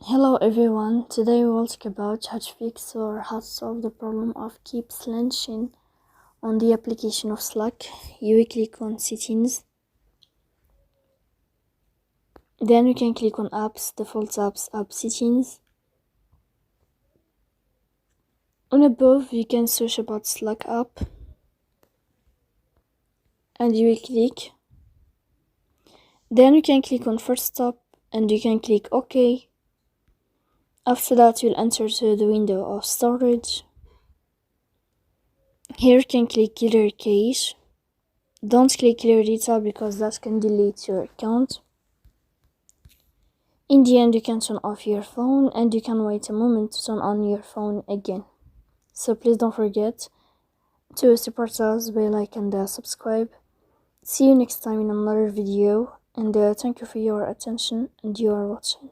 Hello everyone, today we will talk about how to fix or how to solve the problem of keeps launching on the application of Slack. You will click on settings, then you can click on apps, default apps, app settings. On above you can search about Slack app and you will click. Then you can click on first stop and you can click OK. After that you'll enter to the window of storage. Here you can click clear cache. Don't click clear data because that can delete your account. In the end you can turn off your phone and you can wait a moment to turn on your phone again. So please don't forget to support us by like and subscribe. See you next time in another video and thank you for your attention and you are watching.